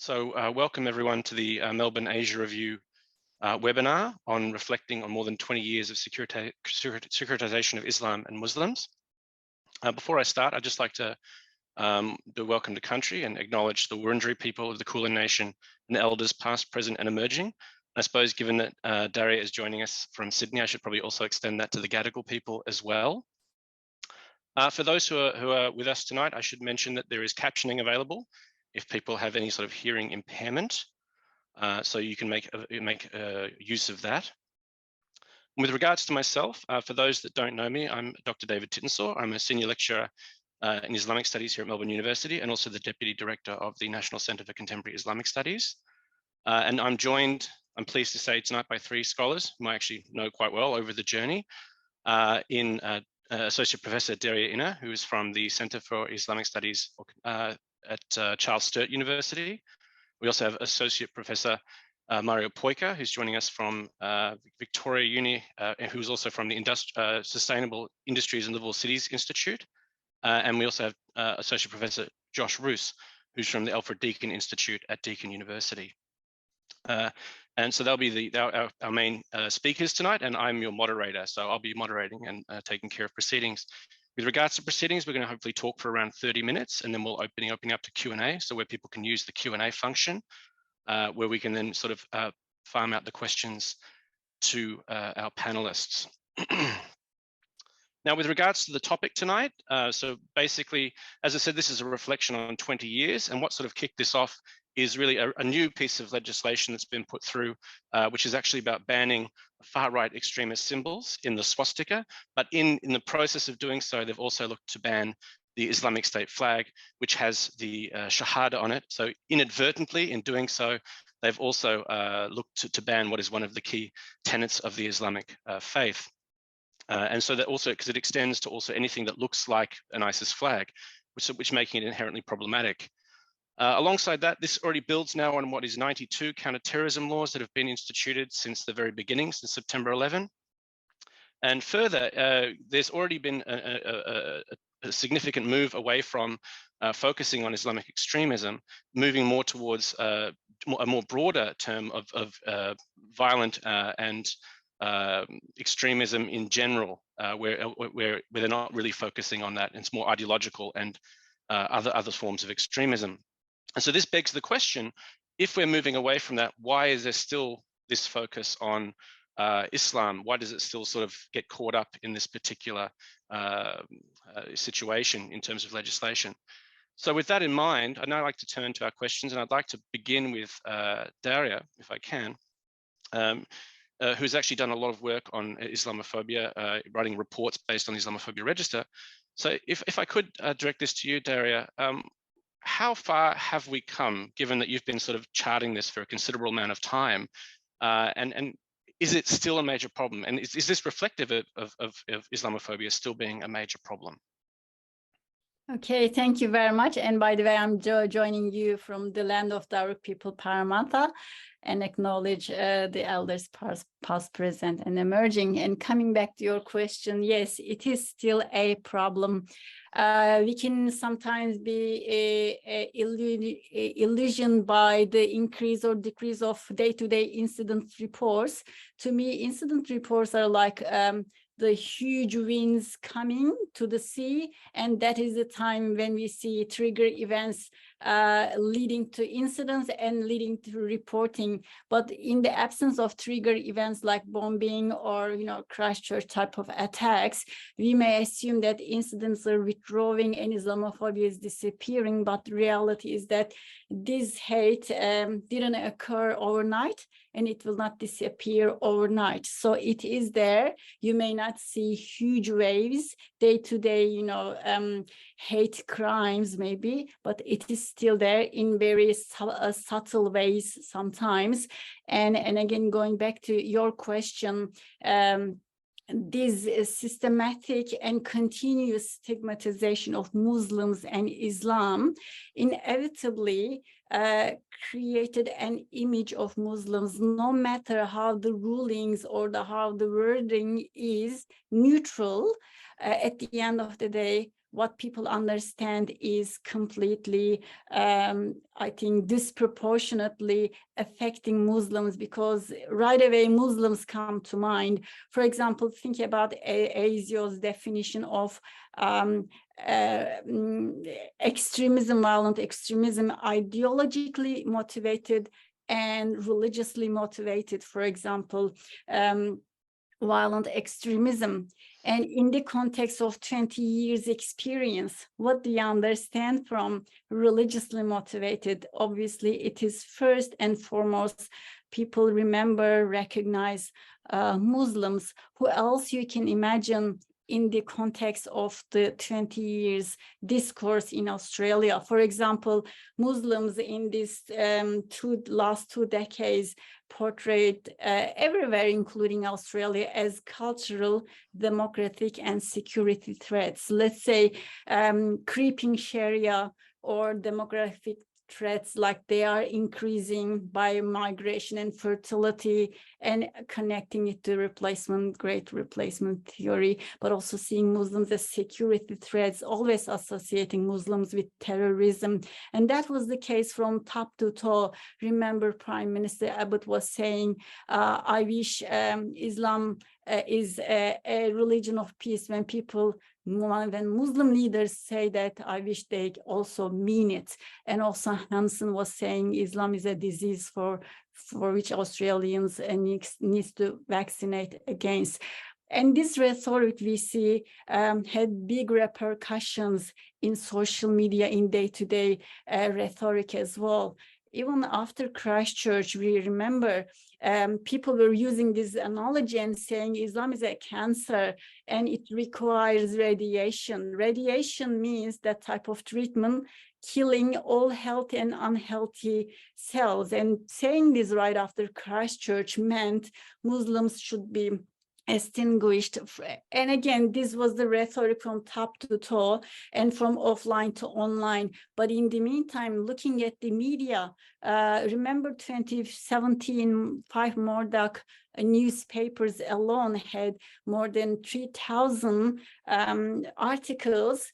Welcome everyone to the Melbourne Asia Review webinar on reflecting on more than 20 years of securitisation of Islam and Muslims. Before I start, I'd just like to do welcome to country and acknowledge the Wurundjeri people of the Kulin Nation and the elders past, present and emerging. I suppose given that Daria is joining us from Sydney, I should probably also extend that to the Gadigal people as well. For those who are with us tonight, I should mention that there is captioning available if people have any sort of hearing impairment, so you can make use of that. With regards to myself, for those that don't know me, I'm Dr. David Tittensaw. I'm a senior lecturer in Islamic Studies here at Melbourne University and also the Deputy Director of the National Centre for Contemporary Islamic Studies. And I'm joined, I'm pleased to say tonight, by three scholars whom I actually know quite well over the journey. Associate Professor Daria Inner, who is from the Centre for Islamic Studies at Charles Sturt University. We also have Associate Professor Mario Poika, who's joining us from Victoria Uni, who is also from the Sustainable Industries and Livable Cities Institute. And we also have Associate Professor Josh Roos, who's from the Alfred Deakin Institute at Deakin University. And so they'll be our main speakers tonight, and I'm your moderator. So I'll be moderating and taking care of proceedings. With regards to proceedings, we're going to hopefully talk for around 30 minutes, and then we'll open up to Q&A, so where people can use the Q&A function, where we can then sort of farm out the questions to our panelists. Now, with regards to the topic tonight, so basically, as I said, this is a reflection on 20 years, and what sort of kicked this off is really a new piece of legislation that's been put through, which is actually about banning far-right extremist symbols in the swastika. But in the process of doing so, they've also looked to ban the Islamic State flag, which has the Shahada on it. So inadvertently, in doing so, they've also looked to ban what is one of the key tenets of the Islamic faith. And so that also, because it extends to also anything that looks like an ISIS flag, which making it inherently problematic. Alongside that, this already builds now on what is 92 counter-terrorism laws that have been instituted since the very beginning, since September 11. And further, there's already been a significant move away from focusing on Islamic extremism, moving more towards a more broader term of violent and extremism in general, where they're not really focusing on that. It's more ideological and other forms of extremism. And so this begs the question, if we're moving away from that, why is there still this focus on Islam? Why does it still sort of get caught up in this particular situation in terms of legislation? So with that in mind, I'd now like to turn to our questions, and I'd like to begin with Daria, if I can, who's actually done a lot of work on Islamophobia, writing reports based on the Islamophobia Register. So if I could direct this to you, Daria, how far have we come, given that you've been sort of charting this for a considerable amount of time, and is it still a major problem? And is this reflective of Islamophobia still being a major problem? Okay, thank you very much. And by the way, I'm joining you from the land of the Darug people, Parramatta, and acknowledge the elders past, present, and emerging. And coming back to your question, yes, it is still a problem. We can sometimes be illusioned by the increase or decrease of day-to-day incident reports. To me, incident reports are like the huge winds coming to the sea, and that is the time when we see trigger events leading to incidents and leading to reporting. But in the absence of trigger events like bombing or Christchurch type of attacks, we may assume that incidents are withdrawing and Islamophobia is disappearing. But the reality is that this hate didn't occur overnight, and it will not disappear overnight. So it is there. You may not see huge waves day-to-day, hate crimes maybe, but it is still there in very subtle ways sometimes. And again, going back to your question, this systematic and continuous stigmatization of Muslims and Islam inevitably created an image of Muslims, no matter how the rulings or how the wording is neutral. At the end of the day, what people understand is completely, I think, disproportionately affecting Muslims, because right away Muslims come to mind. For example, think about Erosion's definition of extremism, violent extremism, ideologically motivated and religiously motivated, for example, violent extremism. And in the context of 20 years experience, what do you understand from religiously motivated? Obviously, it is first and foremost, people remember, recognize Muslims. Who else you can imagine in the context of the 20 years discourse in Australia? For example, Muslims in this last 2 decades portrayed everywhere, including Australia, as cultural, democratic, and security threats. Let's say creeping Sharia or demographic threats, like they are increasing by migration and fertility, and connecting it to great replacement theory, but also seeing Muslims as security threats, always associating Muslims with terrorism. And that was the case from top to toe. Remember, Prime Minister Abbott was saying, I wish Islam is a religion of peace. When Muslim leaders say that, I wish they also mean it. And also Hansen was saying Islam is a disease for which Australians needs to vaccinate against. And this rhetoric we see had big repercussions in social media, in day-to-day rhetoric as well. Even after Christchurch, we remember people were using this analogy and saying Islam is a cancer and it requires radiation. Radiation means that type of treatment killing all healthy and unhealthy cells. And saying this right after Christchurch meant Muslims should be extinguished. And again, this was the rhetoric from top to toe and from offline to online. But in the meantime, looking at the media, remember 2017, 5 Murdoch newspapers alone had more than 3,000 articles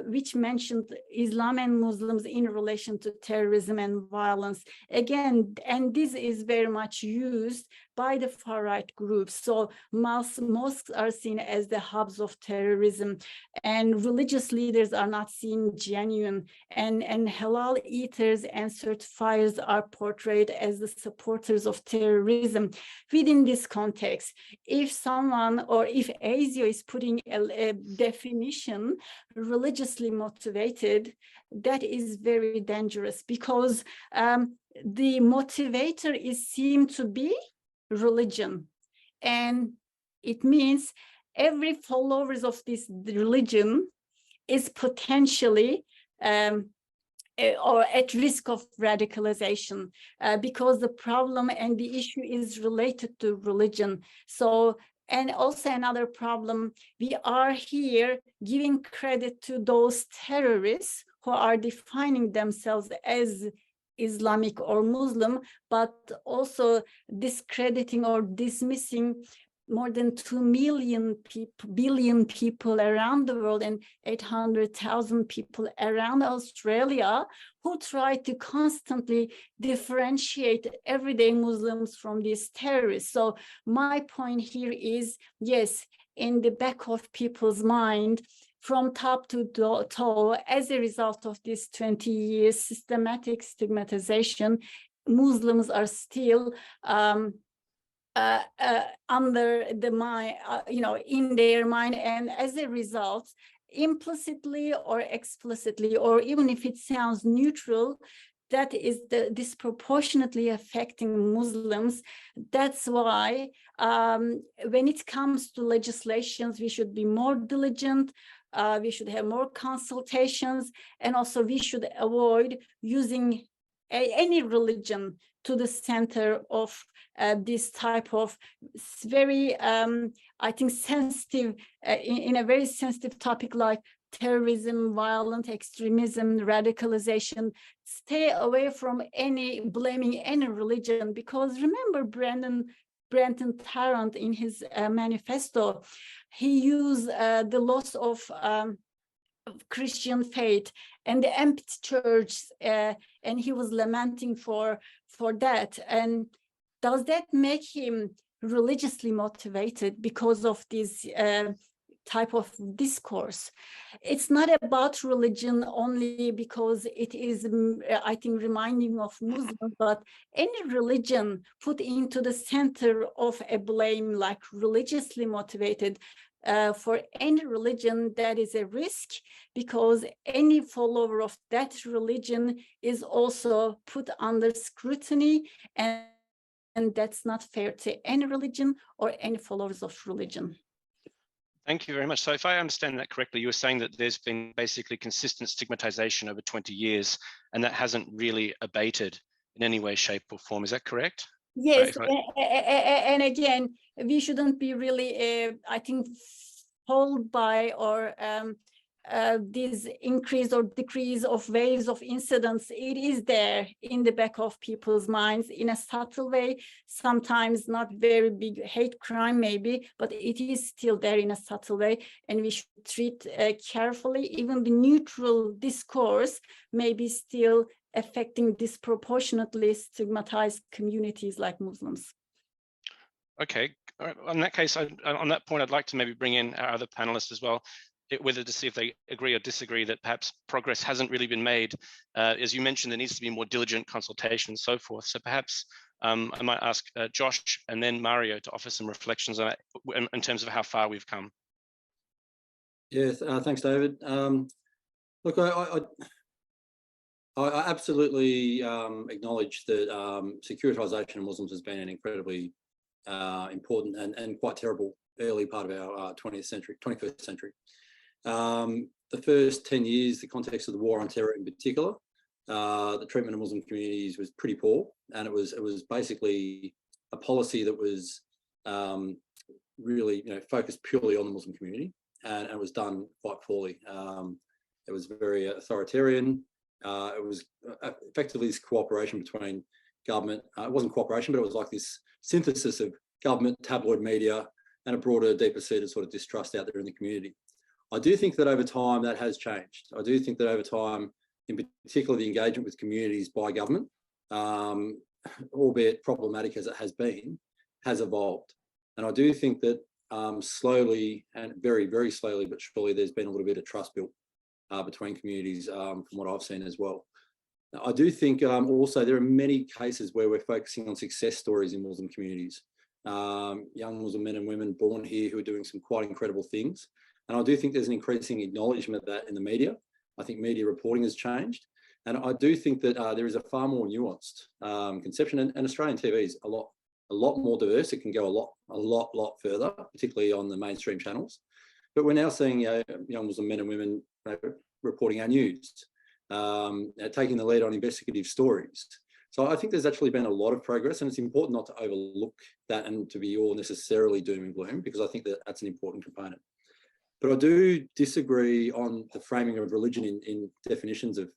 which mentioned Islam and Muslims in relation to terrorism and violence. Again, and this is very much used by the far-right groups. So mosques are seen as the hubs of terrorism, and religious leaders are not seen genuine, and halal eaters and certifiers are portrayed as the supporters of terrorism. Within this context, if someone, or if ASIO is putting a definition, religiously motivated, that is very dangerous, because the motivator is seen to be religion, and it means every followers of this religion is potentially or at risk of radicalization, because the problem and the issue is related to religion. So, and also another problem, we are here giving credit to those terrorists who are defining themselves as Islamic or Muslim, but also discrediting or dismissing more than 2 billion people around the world and 800,000 people around Australia who try to constantly differentiate everyday Muslims from these terrorists. So my point here is, yes, in the back of people's mind, from top to toe, as a result of this 20 years systematic stigmatization, Muslims are still under the mind, in their mind, and as a result, implicitly or explicitly, or even if it sounds neutral, that is disproportionately affecting Muslims. That's why when it comes to legislations, we should be more diligent. We should have more consultations, and also we should avoid using any religion to the center of this type of very, I think, sensitive, in a very sensitive topic like terrorism, violent extremism, radicalization. Stay away from blaming any religion, because remember Brenton Tarrant in his manifesto, he used the loss of Christian faith and the empty church, and he was lamenting for that. And does that make him religiously motivated because of this type of discourse? It's not about religion only because it is, I think, reminding of Muslims, but any religion put into the center of a blame, like religiously motivated, for any religion, that is a risk, because any follower of that religion is also put under scrutiny, and that's not fair to any religion or any followers of religion. Thank you very much. So if I understand that correctly, you were saying that there's been basically consistent stigmatization over 20 years, and that hasn't really abated in any way, shape or form. Is that correct? Yes, and again, we shouldn't be really, I think, fooled by or this increase or decrease of waves of incidents. It is there in the back of people's minds in a subtle way, sometimes not very big hate crime maybe, but it is still there in a subtle way, and we should treat carefully. Even the neutral discourse may be still affecting disproportionately stigmatized communities like Muslims. Okay, in that case, on that point, I'd like to maybe bring in our other panelists as well, whether to see if they agree or disagree that perhaps progress hasn't really been made. As you mentioned, there needs to be more diligent consultation and so forth. So perhaps I might ask Josh and then Mario to offer some reflections on that in terms of how far we've come. Yes, thanks, David. Look, I absolutely acknowledge that securitisation of Muslims has been an incredibly important and quite terrible early part of our 21st century. The first 10 years, the context of the war on terror in particular, the treatment of Muslim communities was pretty poor, and it was basically a policy that was really focused purely on the Muslim community, and it was done quite poorly. It was very authoritarian. It was effectively this cooperation between government. It wasn't cooperation, but it was like this synthesis of government, tabloid media, and a broader, deeper-seated sort of distrust out there in the community. I do think that over time that has changed. I do think that over time, in particular, the engagement with communities by government, albeit problematic as it has been, has evolved. And I do think that slowly and very, very slowly, but surely, there's been a little bit of trust built between communities from what I've seen as well. Now, I do think also there are many cases where we're focusing on success stories in Muslim communities. Young Muslim men and women born here who are doing some quite incredible things. And I do think there's an increasing acknowledgement of that in the media. I think media reporting has changed. And I do think that there is a far more nuanced conception, and Australian TV is a lot more diverse. It can go a lot further, particularly on the mainstream channels. But we're now seeing young Muslim men and women reporting our news, taking the lead on investigative stories. So I think there's actually been a lot of progress, and it's important not to overlook that and to be all necessarily doom and gloom, because I think that that's an important component. But I do disagree on the framing of religion in definitions of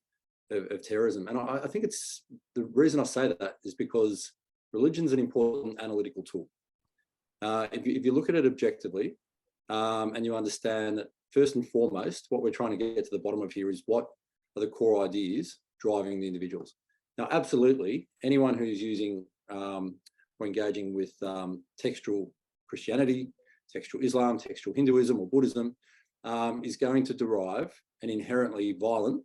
terrorism. And I think it's the reason I say that is because religion is an important analytical tool. If you look at it objectively and you understand that first and foremost, what we're trying to get to the bottom of here is what are the core ideas driving the individuals. Now, absolutely, anyone who's using or engaging with textual Christianity, textual Islam, textual Hinduism or Buddhism is going to derive an inherently violent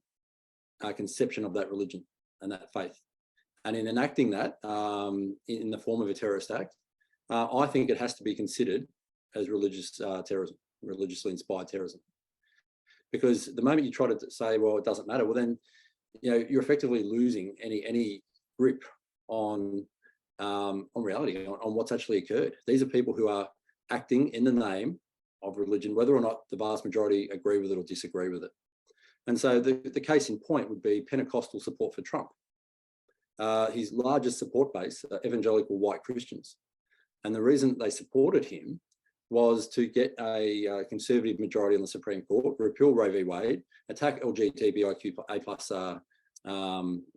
conception of that religion and that faith. And in enacting that in the form of a terrorist act, I think it has to be considered as religious terrorism, religiously inspired terrorism. Because the moment you try to say, well, it doesn't matter, well then, you're effectively losing any grip on reality, on what's actually occurred. These are people who are acting in the name of religion, whether or not the vast majority agree with it or disagree with it. And so the case in point would be Pentecostal support for Trump. His largest support base are evangelical white Christians. And the reason they supported him was to get a conservative majority on the Supreme Court, repeal Roe v. Wade, attack LGBTQIA+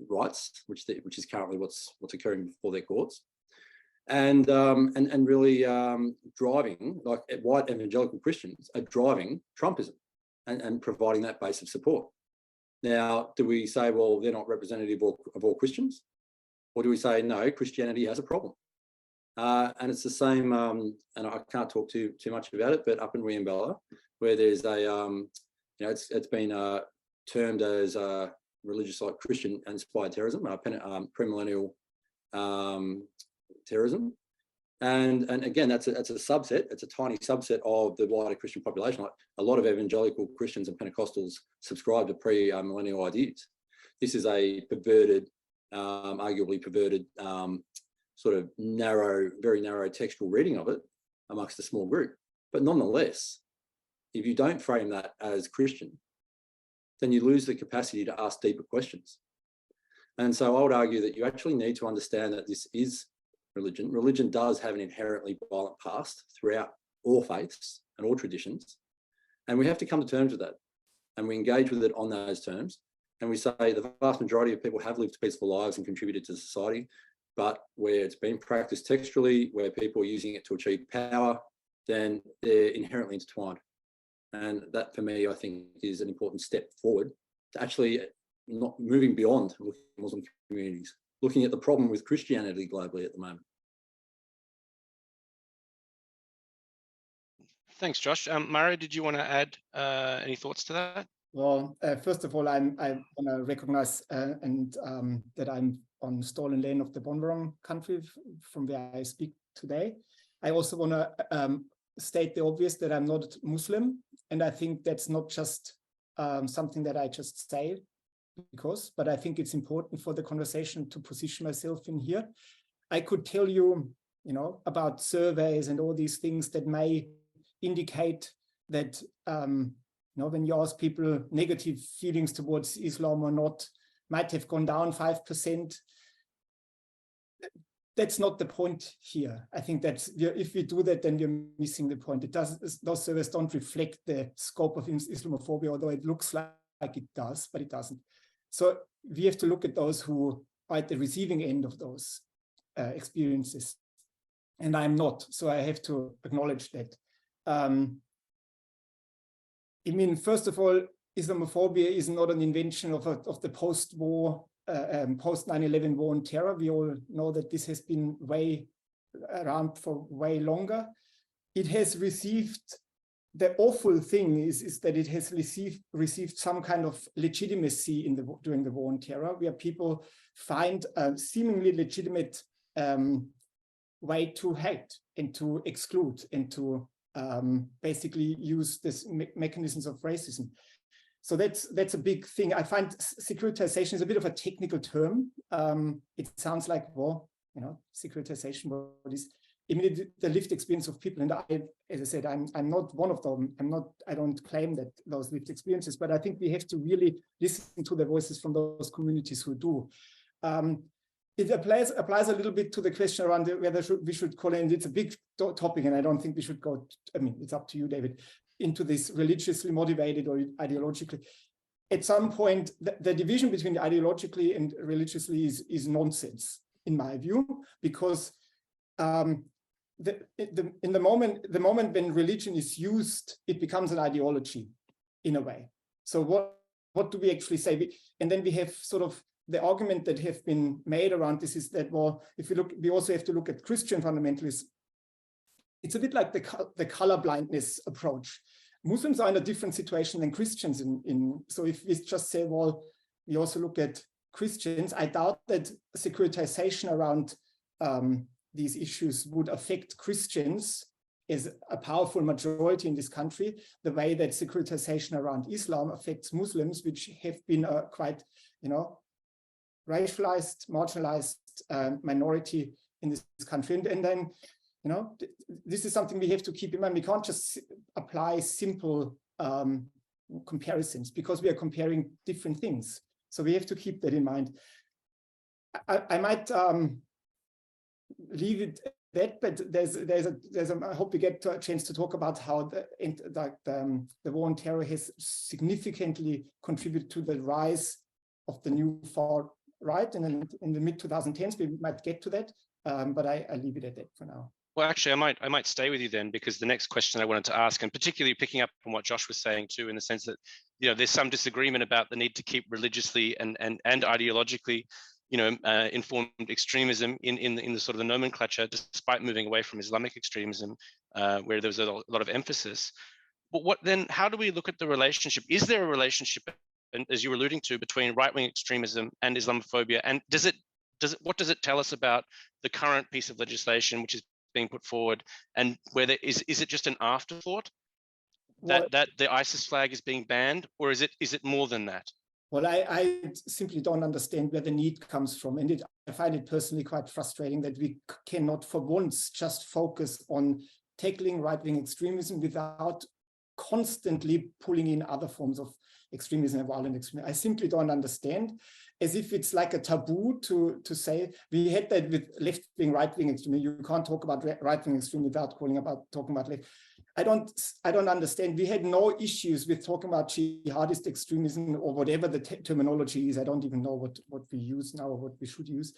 rights, which is currently what's occurring before their courts, and really driving, like white evangelical Christians are driving Trumpism and providing that base of support. Now, do we say, well, they're not representative of all Christians? Or do we say, no, Christianity has a problem? And it's the same, and I can't talk too much about it, but up in Riambella, where there's a, it's been termed as religious, like Christian-inspired terrorism, premillennial terrorism. And again, that's a subset. It's a tiny subset of the wider Christian population. Like a lot of evangelical Christians and Pentecostals subscribe to pre-millennial ideas. This is a perverted, arguably perverted, sort of very narrow textual reading of it amongst a small group. But nonetheless, if you don't frame that as Christian, then you lose the capacity to ask deeper questions. And so I would argue that you actually need to understand that this is religion. Religion does have an inherently violent past throughout all faiths and all traditions. And we have to come to terms with that. And we engage with it on those terms. And we say the vast majority of people have lived peaceful lives and contributed to society, but where it's been practiced textually, where people are using it to achieve power, then they're inherently intertwined. And that, for me, I think is an important step forward to actually not moving beyond Muslim communities, looking at the problem with Christianity globally at the moment. Thanks, Josh. Mara, did you want to add any thoughts to that? Well, first of all, I want to recognize that I'm on stolen land of the Bonbarong country from where I speak today. I also want to state the obvious that I'm not Muslim, and I think that's not just something that I just say but I think it's important for the conversation to position myself in here. I could tell you, about surveys and all these things that may indicate that, when you ask people negative feelings towards Islam or not, might have gone down 5%. That's not the point here. I think that if we do that, then we're missing the point. Those surveys don't reflect the scope of Islamophobia, although it looks like it does, but it doesn't. So we have to look at those who are at the receiving end of those experiences. And I'm not, so I have to acknowledge that. First of all, Islamophobia is not an invention of the post-war, post 9/11 war on terror. We all know that this has been around for way longer. It has received, the awful thing is that it has received some kind of legitimacy during the war on terror, where people find a seemingly legitimate way to hate and to exclude and to basically use this mechanisms of racism. So that's a big thing. I find securitization is a bit of a technical term. It sounds like, well, securitization, what is the lived experience of people. And I, as I said, I'm not one of them. I don't claim that those lived experiences, but I think we have to really listen to the voices from those communities who do. It applies a little bit to the question around whether we should call it, and it's a big topic, and I don't think we should go, it's up to you, David, into this religiously motivated or ideologically. At some point, the division between ideologically and religiously is nonsense, in my view, because in the moment when religion is used, it becomes an ideology in a way. So what do we actually say? And then we have sort of the argument that have been made around this is that, well, if we look, we also have to look at Christian fundamentalists. It's a bit like the color blindness approach. Muslims are in a different situation than Christians so if we just say, well, we also look at Christians, I doubt that securitization around these issues would affect Christians as a powerful majority in this country, the way that securitization around Islam affects Muslims, which have been quite, racialized, marginalized minority in this country. And then, this is something we have to keep in mind. We can't just apply simple comparisons because we are comparing different things. So we have to keep that in mind. I might leave it at that, but I hope we get a chance to talk about how the war on terror has significantly contributed to the rise of the new far right, and in the mid-2010s we might get to that, but I leave it at that for now. Well, actually, I might stay with you then, because the next question I wanted to ask, and particularly picking up on what Josh was saying too, in the sense that, you know, there's some disagreement about the need to keep religiously and ideologically, you know, informed extremism in the sort of the nomenclature, despite moving away from Islamic extremism, where there was a lot of emphasis. But what then? How do we look at the relationship? Is there a relationship, and as you were alluding to, between right-wing extremism and Islamophobia? And what does it tell us about the current piece of legislation which is being put forward, and whether is it just an afterthought that the ISIS flag is being banned, or is it more than that? Well, I simply don't understand where the need comes from, and I find it personally quite frustrating that we cannot for once just focus on tackling right-wing extremism without constantly pulling in other forms of extremism and violent extremism. I simply don't understand, as if it's like a taboo to say. We had that with left-wing, right-wing extremism. You can't talk about right-wing extremism without talking about left. I don't understand. We had no issues with talking about jihadist extremism or whatever the terminology is. I don't even know what we use now or what we should use.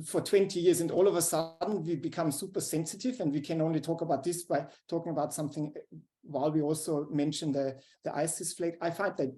For 20 years, and all of a sudden we become super sensitive, and we can only talk about this by talking about something, while we also mention the ISIS flag. I find that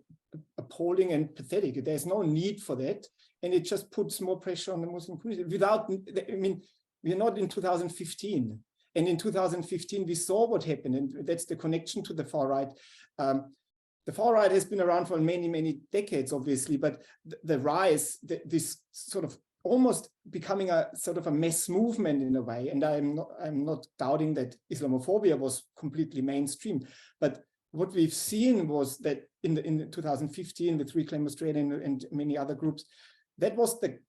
appalling and pathetic. There's no need for that, and it just puts more pressure on the Muslim community. I mean, we're not in 2015, and in 2015 we saw what happened, and that's the connection to the far right. The far right has been around for many decades, obviously, but the rise, this sort of almost becoming a sort of a mass movement in a way. And I'm not doubting that Islamophobia was completely mainstream, but what we've seen was that in 2015 with Reclaim Australia and many other groups, that was the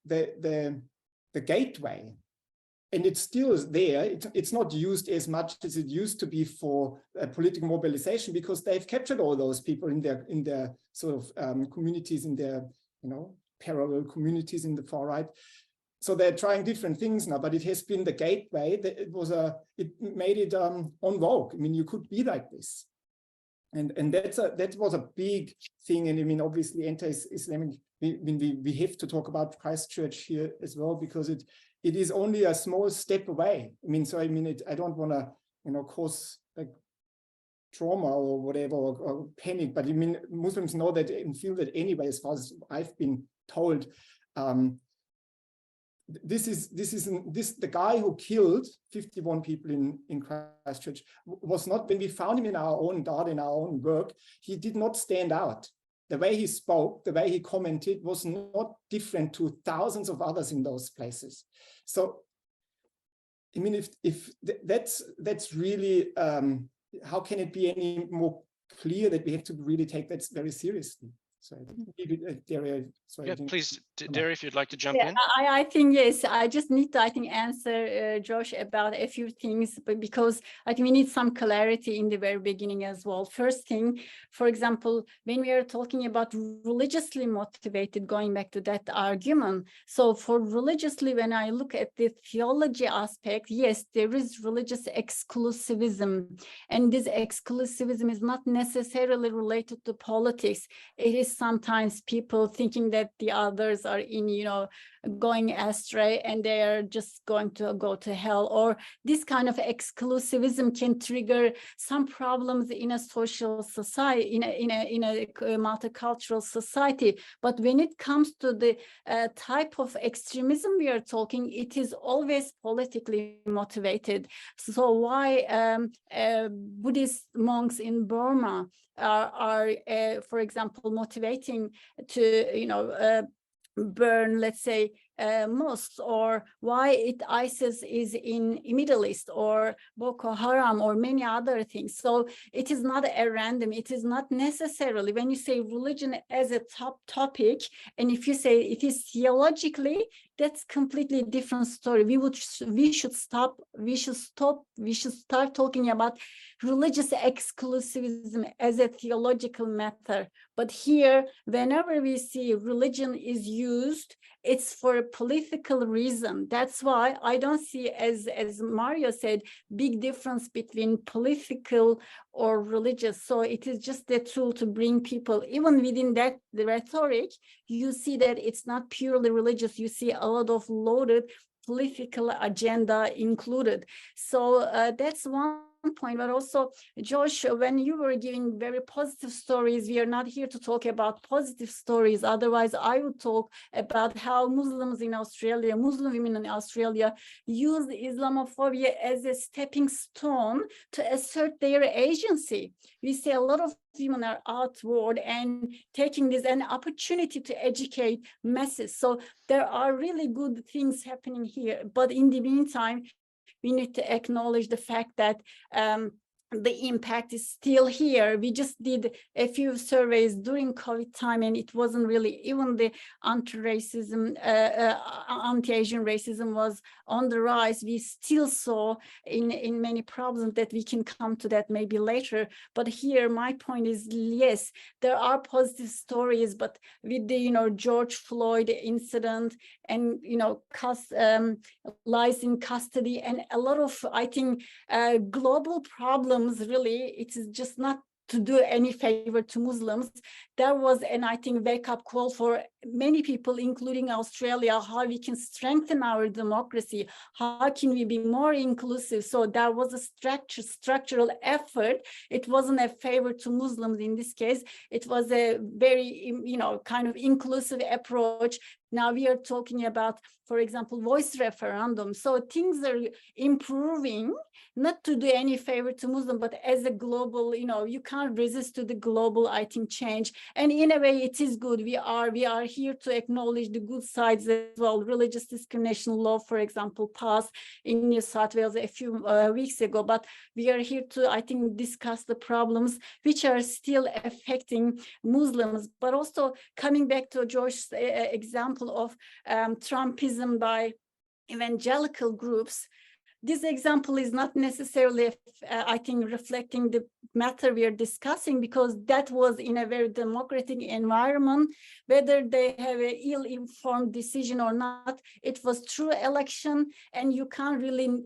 gateway. And it's still there. It's not used as much as it used to be for political mobilization, because they've captured all those people in their sort of communities, in their, you know, parallel communities in the far right. So they're trying different things now, but it has been the gateway. That it made it en vogue. I mean, you could be like this, and that was a big thing. And I mean, obviously, anti-Islamic. We have to talk about Christchurch here as well, because it is only a small step away. I mean, so I mean, I don't want to, you know, cause like trauma or whatever, or panic, but I mean, Muslims know that and feel that anyway, as far as I've been told. The guy who killed 51 people in Christchurch was not, when we found him in our own data, in our own work, he did not stand out. The way he spoke, the way he commented was not different to thousands of others in those places. So, I mean, if that's really, how can it be any more clear that we have to really take that very seriously? So Daria, yeah, please, Daria, if you'd like to jump in. I think, yes, I just need to, answer Josh about a few things, but because I think we need some clarity in the very beginning as well. First thing, for example, when we are talking about religiously motivated, going back to that argument. So for religiously, when I look at the theology aspect, yes, there is religious exclusivism, and this exclusivism is not necessarily related to politics. It is sometimes people thinking that the others are in, you know, going astray and they are just going to go to hell, or this kind of exclusivism can trigger some problems in a social society, in a multicultural society. But when it comes to the type of extremism we are talking, it is always politically motivated. So why Buddhist monks in Burma are for example, motivating to, you know, burn, let's say, mosques, or why ISIS is in Middle East, or Boko Haram, or many other things. So it is not a random, it is not necessarily, when you say religion as a top topic, and if you say it is theologically, that's completely different story. We should start talking about religious exclusivism as a theological matter. But here, whenever we see religion is used, it's for a political reason. That's why I don't see, as Mario said, big difference between political or religious. So it is just a tool to bring people, even within that, the rhetoric, you see that it's not purely religious. You see a lot of loaded political agenda included. So that's one point. But also, Josh, when you were giving very positive stories, we are not here to talk about positive stories. Otherwise, I would talk about how Muslims in Australia, Muslim women in Australia, use Islamophobia as a stepping stone to assert their agency. We see a lot of women are outward and taking this an opportunity to educate masses. So there are really good things happening here. But in the meantime, we need to acknowledge the fact that the impact is still here. We just did a few surveys during COVID time, and it wasn't really, even the anti-racism, anti-Asian racism was on the rise. We still saw in many problems that we can come to that maybe later. But here, my point is, yes, there are positive stories, but with the, George Floyd incident and, lies in custody and a lot of, I think, global problems, really, it is just not to do any favor to Muslims. There was an, I think, wake-up call for many people, including Australia, how we can strengthen our democracy, how can we be more inclusive. So there was a structural effort. It wasn't a favor to Muslims in this case. It was a very, kind of inclusive approach. Now we are talking about, for example, voice referendum. So things are improving, not to do any favor to Muslim, but as a global, you can't resist to the global, I think, change. And in a way, it is good. We are here to acknowledge the good sides as well. Religious discrimination law, for example, passed in New South Wales a few weeks ago. But we are here to, I think, discuss the problems which are still affecting Muslims. But also coming back to George's example of Trumpism by evangelical groups, this example is not necessarily, I think, reflecting the matter we are discussing, because that was in a very democratic environment. Whether they have an ill-informed decision or not, it was through election, and you can't really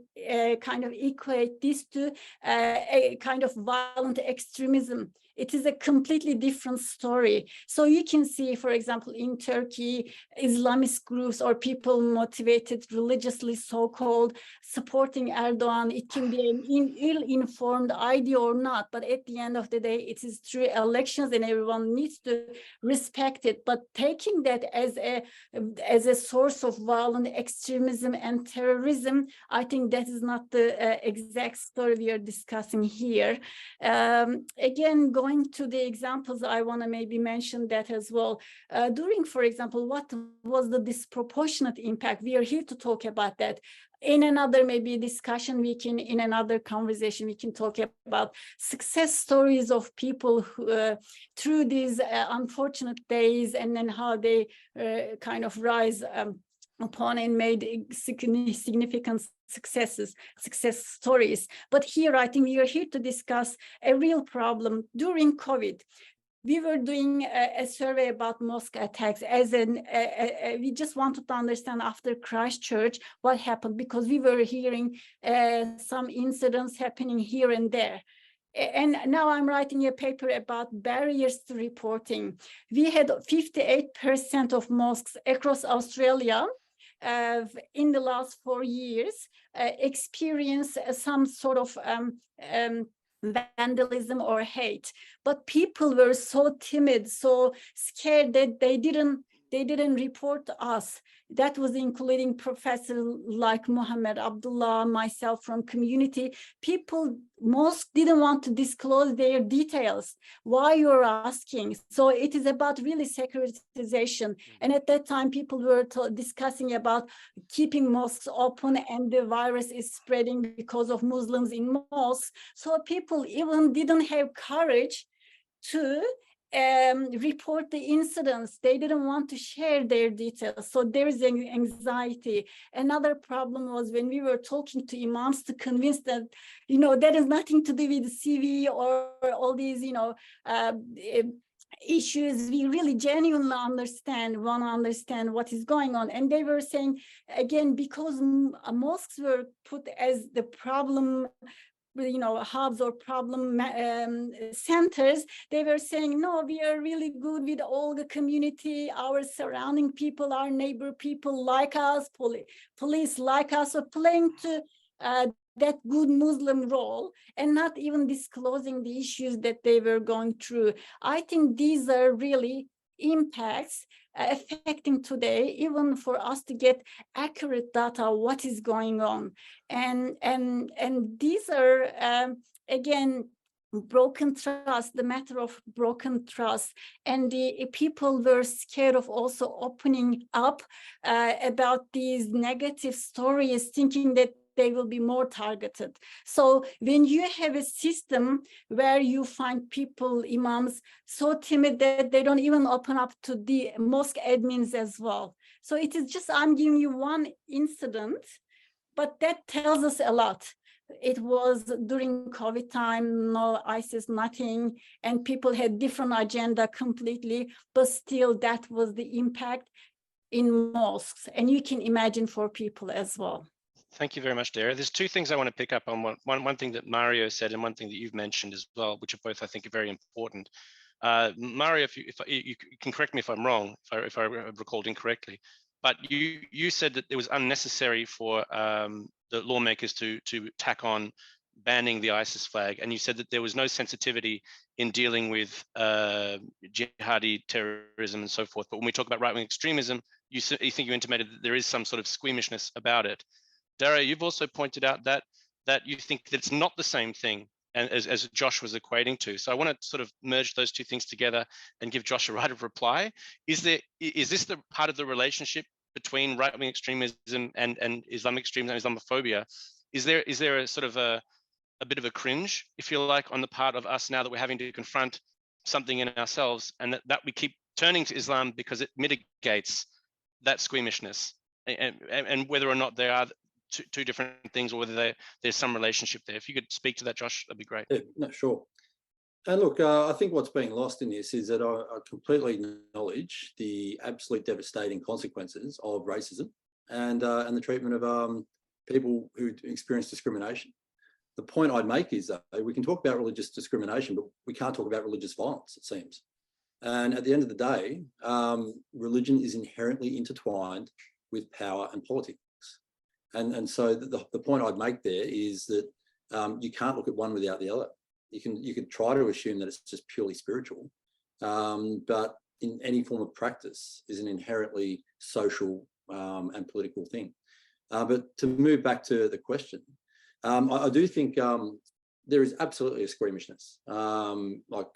kind of equate this to a kind of violent extremism. It is a completely different story. So you can see, for example, in Turkey, Islamist groups or people motivated religiously, so-called, supporting Erdogan. It can be an ill-informed idea or not, but at the end of the day, it is through elections and everyone needs to respect it. But taking that as a source of violent extremism and terrorism, I think that is not the exact story we are discussing here. Again, going to the examples, I want to maybe mention that as well. During, for example, what was the disproportionate impact? We are here to talk about that. In another maybe discussion, in another conversation, we can talk about success stories of people who, through these unfortunate days, and then how they kind of rise upon and made significant success stories. But here, I think we are here to discuss a real problem. During COVID, we were doing a survey about mosque attacks, as we just wanted to understand after Christchurch what happened, because we were hearing some incidents happening here and there. And now I'm writing a paper about barriers to reporting. We had 58% of mosques across Australia in the last 4 years experience some sort of vandalism or hate, but people were so timid, so scared that they didn't report to us. That was including professors like Muhammad Abdullah, myself from community. Most didn't want to disclose their details. Why, you're asking? So it is about really securitization. And at that time, people were discussing about keeping mosques open, and the virus is spreading because of Muslims in mosques. So people even didn't have courage to report the incidents. They didn't want to share their details. So there is anxiety. Another problem was when we were talking to imams to convince that, that has nothing to do with CV or all these, issues. We really genuinely want to understand what is going on. And they were saying, again, because mosques were put as the problem you know, hubs or problem centers, they were saying, no, we are really good with all the community, our surrounding people, our neighbor people like us, police like us, or playing to that good Muslim role and not even disclosing the issues that they were going through. I think these are really impacts affecting today, even for us to get accurate data, what is going on. And these are, again, broken trust, the matter of broken trust. And the people were scared of also opening up about these negative stories, thinking that they will be more targeted. So when you have a system where you find people, imams, so timid that they don't even open up to the mosque admins as well. So it is just, I'm giving you one incident, but that tells us a lot. It was during COVID time, no ISIS, nothing, and people had different agenda completely, but still that was the impact in mosques. And you can imagine for people as well. Thank you very much, Dara. There's two things I want to pick up on. One thing that Mario said and one thing that you've mentioned as well, which are both, I think, are very important. Mario, if you can correct me if I'm wrong, if I recalled incorrectly, but you said that it was unnecessary for the lawmakers to tack on banning the ISIS flag, and you said that there was no sensitivity in dealing with jihadi terrorism and so forth. But when we talk about right-wing extremism, you think you intimated that there is some sort of squeamishness about it. Dara, you've also pointed out that you think that it's not the same thing as Josh was equating to. So I want to sort of merge those two things together and give Josh a right of reply. Is this the part of the relationship between right-wing extremism and Islamic extremism and Islamophobia? Is there a sort of a bit of a cringe, if you like, on the part of us now that we're having to confront something in ourselves, and that we keep turning to Islam because it mitigates that squeamishness, and whether or not they are two different things, or whether there's some relationship there? If you could speak to that, Josh, that'd be great. Yeah, no, sure. And look, I think what's being lost in this is that I completely acknowledge the absolute devastating consequences of racism and the treatment of people who experience discrimination. The point I'd make is that we can talk about religious discrimination, but we can't talk about religious violence, it seems. And at the end of the day, religion is inherently intertwined with power and politics. And so the point I'd make there is that you can't look at one without the other. You could try to assume that it's just purely spiritual, but in any form of practice is an inherently social and political thing. But to move back to the question, I do think there is absolutely a squeamishness. Like,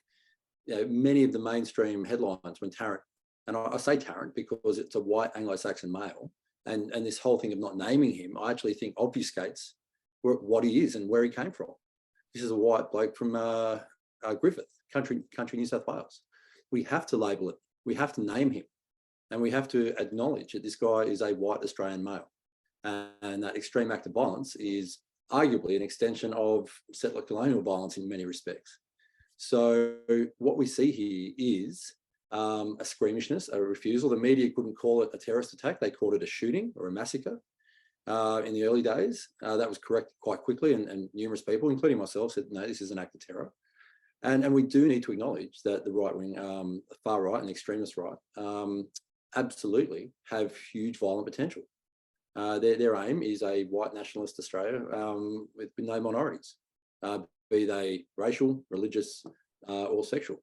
you know, many of the mainstream headlines when Tarrant, and I say Tarrant because it's a white Anglo-Saxon male, and this whole thing of not naming him, I actually think obfuscates what he is and where he came from. This is a white bloke from Griffith, country New South Wales. We have to label it. We have to name him, and we have to acknowledge that this guy is a white Australian male, and that extreme act of violence is arguably an extension of settler colonial violence in many respects. So what we see here is a squeamishness, a refusal. The media couldn't call it a terrorist attack. They called it a shooting or a massacre in the early days. That was corrected quite quickly, and numerous people, including myself, said, no, this is an act of terror. And we do need to acknowledge that the right wing, far right and extremist right, absolutely have huge violent potential. Their aim is a white nationalist Australia with no minorities, be they racial, religious, or sexual.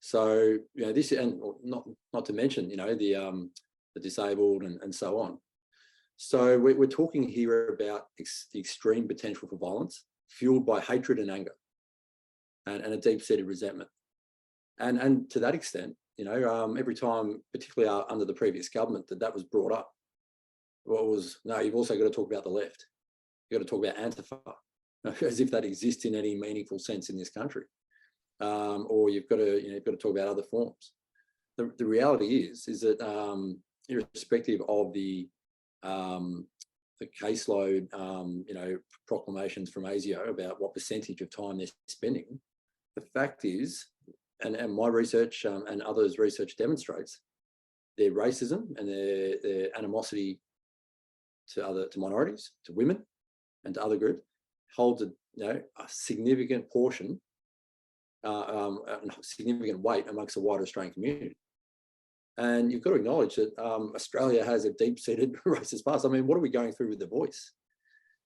So, you know, this, and not to mention, you know, the disabled and so on. So we're talking here about the extreme potential for violence fueled by hatred and anger and a deep-seated resentment. And to that extent, you know, every time, particularly under the previous government, that was brought up, what was, no, you've also got to talk about the left. You've got to talk about Antifa, as if that exists in any meaningful sense in this country. Or you've got to, you know, you've got to talk about other forms. The reality is that irrespective of the caseload, you know, proclamations from ASIO about what percentage of time they're spending, the fact is, and my research and others' research demonstrates, their racism and their animosity to minorities, to women, and to other groups holds a a significant portion, significant weight amongst the wider Australian community. And you've got to acknowledge that Australia has a deep-seated racist past. I mean, what are we going through with The Voice?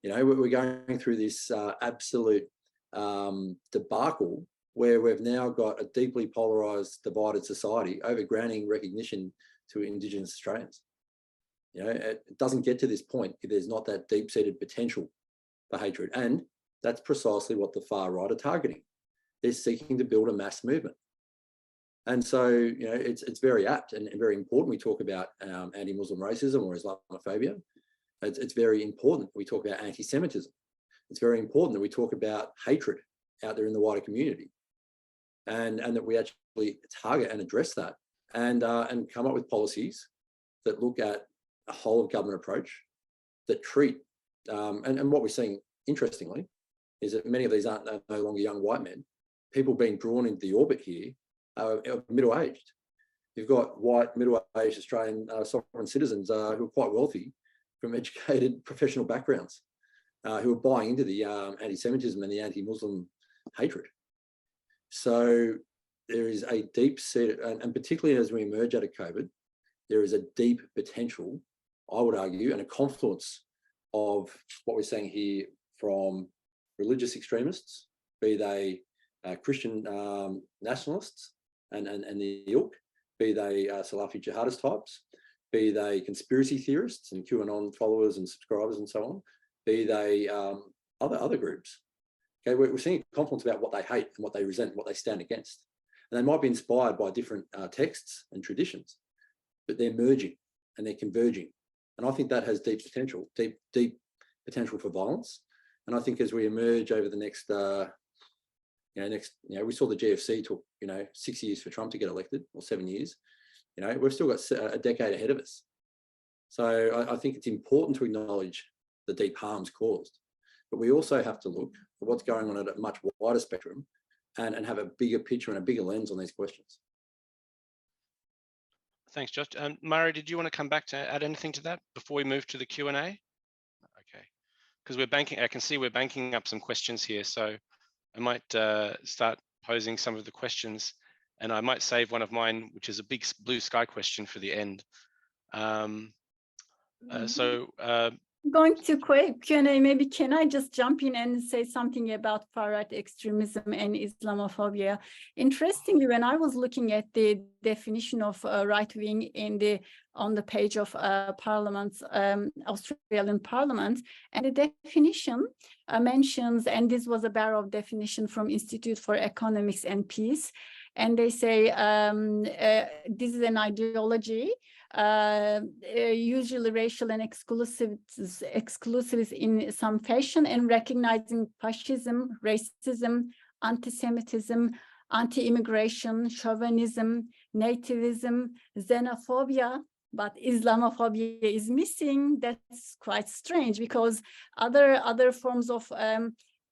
We're going through this absolute debacle where we've now got a deeply polarised, divided society over granting recognition to Indigenous Australians. It doesn't get to this point if there's not that deep-seated potential for hatred. And that's precisely what the far right are targeting. They're seeking to build a mass movement. And so, it's very apt and very important. We talk about anti-Muslim racism or Islamophobia. It's very important we talk about anti-Semitism. It's very important that we talk about hatred out there in the wider community, and that we actually target and address that, and come up with policies that look at a whole of government approach that treat, and what we're seeing, interestingly, is that many of these aren't no longer young white men. People being drawn into the orbit here are middle-aged. You've got white, middle-aged Australian sovereign citizens who are quite wealthy, from educated professional backgrounds, who are buying into the anti-Semitism and the anti-Muslim hatred. So there is a deep set, and particularly as we emerge out of COVID, there is a deep potential, I would argue, and a confluence of what we're seeing here from religious extremists, be they Christian nationalists and the ilk, be they Salafi jihadist types, be they conspiracy theorists and QAnon followers and subscribers and so on, be they other groups. Okay, we're seeing a confluence about what they hate and what they resent and what they stand against. And they might be inspired by different texts and traditions, but they're merging and they're converging. And I think that has deep potential, deep potential for violence. And I think as we emerge over the next, we saw the GFC took, 6 years for Trump to get elected, or 7 years. We've still got a decade ahead of us. So I think it's important to acknowledge the deep harms caused, but we also have to look at what's going on at a much wider spectrum and have a bigger picture and a bigger lens on these questions. Thanks, Josh. Murray, did you want to come back to add anything to that before we move to the Q&A? Okay, because I can see we're banking up some questions here, so I might start posing some of the questions, and I might save one of mine, which is a big blue sky question, for the end. Going to Q&A, maybe can I just jump in and say something about far-right extremism and Islamophobia? Interestingly, when I was looking at the definition of right-wing on the page of Australian Parliament, and the definition mentions, and this was a barrel definition from Institute for Economics and Peace, and they say this is an ideology, usually racial and exclusivist in some fashion, and recognizing fascism, racism, anti-Semitism, anti-immigration, chauvinism, nativism, xenophobia, but Islamophobia is missing. That's quite strange, because other forms of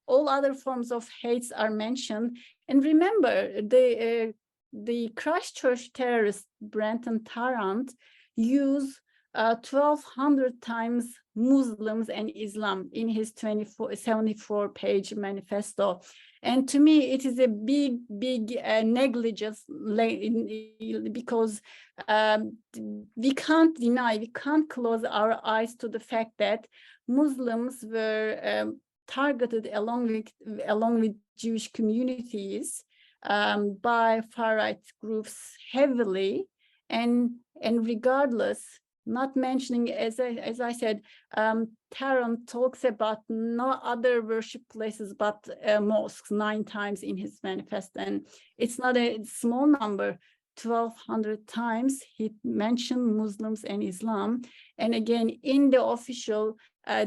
all other forms of hates are mentioned. And remember, the Christchurch terrorist Brenton Tarrant used 1,200 times Muslims and Islam in his 74-page manifesto. And to me, it is a big negligence, because we can't deny, we can't close our eyes to the fact that Muslims were targeted along with Jewish communities by far-right groups heavily, and regardless, not mentioning, as I said, Tarrant talks about no other worship places but mosques 9 times in his manifesto, and it's not a small number. 1,200 times he mentioned Muslims and Islam, and again in the official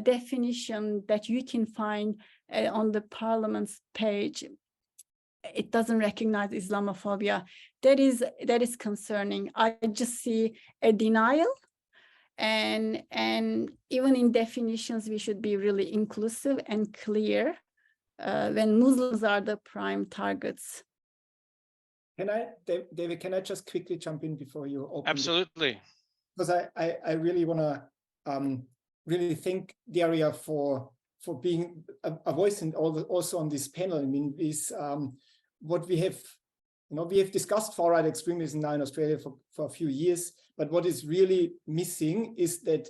definition that you can find on the Parliament's page, it doesn't recognize Islamophobia. That is concerning. I just see a denial, and even in definitions we should be really inclusive and clear when Muslims are the prime targets. David, can I just quickly jump in before you open? Absolutely. Because I really want to really think the area for for being a voice and also on this panel. I mean, is what we have, we have discussed far-right extremism now in Australia for a few years, but what is really missing is that,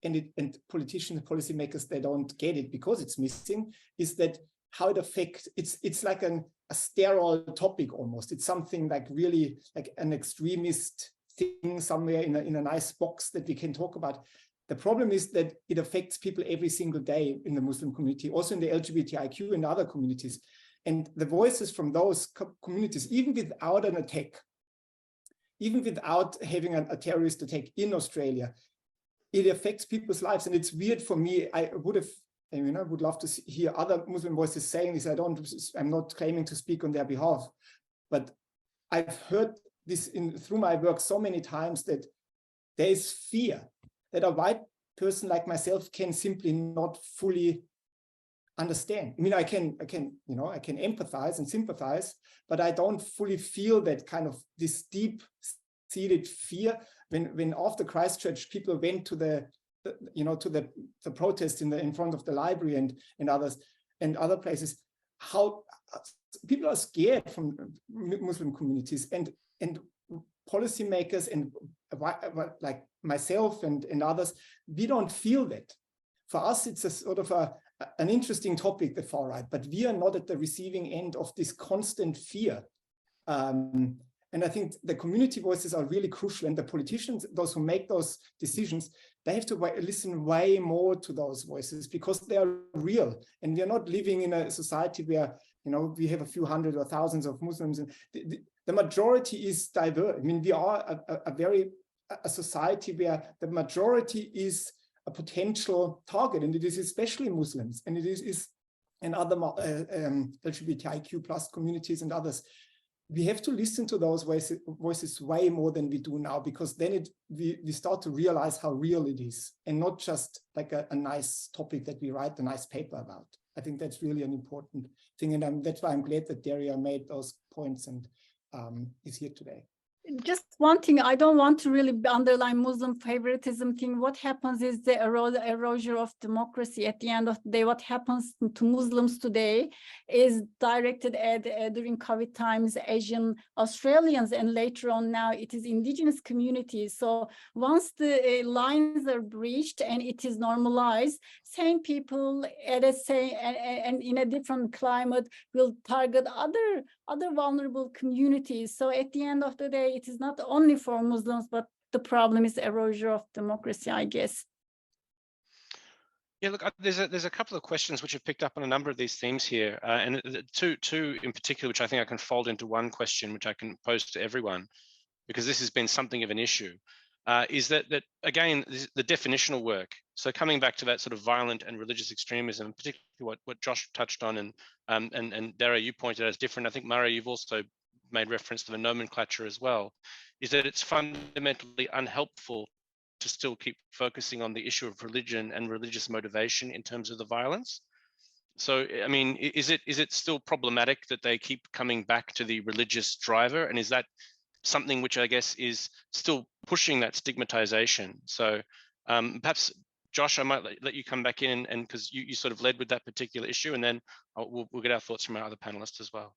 and politicians and policymakers, they don't get it because it's missing, is that how it affects, it's like a sterile topic almost. It's something like really like an extremist thing somewhere in a nice box that we can talk about. The problem is that it affects people every single day in the Muslim community, also in the LGBTIQ and other communities. And the voices from those communities, even without an attack, even without having a terrorist attack in Australia, it affects people's lives. And it's weird for me. I would love to hear other Muslim voices saying this. I'm not claiming to speak on their behalf, but I've heard this through my work so many times that there is fear that a white person like myself can simply not fully understand. I mean, I can empathize and sympathize, but I don't fully feel that kind of this deep-seated fear. When after Christchurch, people went to the protest in front of the library and other places, how people are scared from Muslim communities, and policymakers and like myself and others, we don't feel that. For us, it's a sort of an interesting topic, the far right, but we are not at the receiving end of this constant fear. And I think the community voices are really crucial, and the politicians, those who make those decisions, they have to listen way more to those voices because they are real. And we are not living in a society where, we have a few hundred or thousands of Muslims, and the majority is diverse. I mean, we are a society where the majority is a potential target, and it is especially Muslims, and it is and other LGBTIQ plus communities and others. We have to listen to those voices way more than we do now, because then we start to realize how real it is, and not just like a nice topic that we write a nice paper about. I think that's really an important thing, and that's why I'm glad that Daria made those points and is here today. Just one thing, I don't want to really underline Muslim favoritism thing. What happens is the erosion of democracy. At the end of the day, what happens to Muslims today is directed at during COVID times, Asian Australians, and later on now it is indigenous communities. So once the lines are breached and it is normalized, same people and in a different climate will target other vulnerable communities. So at the end of the day, it is not only for Muslims, but the problem is erosion of democracy, I guess. Yeah, look, there's a couple of questions which have picked up on a number of these themes here, and two in particular, which I think I can fold into one question, which I can pose to everyone, because this has been something of an issue, is that again, the definitional work. So coming back to that sort of violent and religious extremism, particularly what Josh touched on, and Dara, you pointed out as different. I think Murray, you've also made reference to the nomenclature as well, is that it's fundamentally unhelpful to still keep focusing on the issue of religion and religious motivation in terms of the violence. So, I mean, is it still problematic that they keep coming back to the religious driver? And is that something which I guess is still pushing that stigmatization? So perhaps, Josh, I might let you come back in, and because you sort of led with that particular issue, and then we'll get our thoughts from our other panelists as well.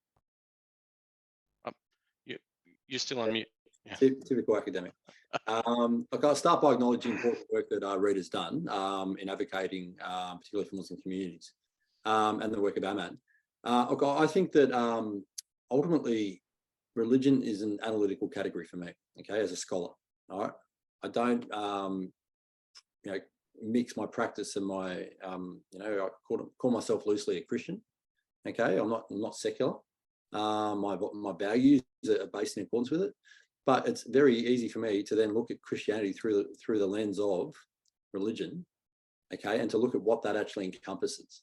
You're still on mute. Yeah. Typical academic. Look, I'll start by acknowledging the important work that Rita's done in advocating, particularly for Muslim communities, and the work of Ahmad. Look, I think that ultimately religion is an analytical category for me, okay, as a scholar. All right, I don't, mix my practice and my, I call myself loosely a Christian. Okay, I'm not secular. My values are based in accordance with it, but it's very easy for me to then look at Christianity through the lens of religion, okay, and to look at what that actually encompasses,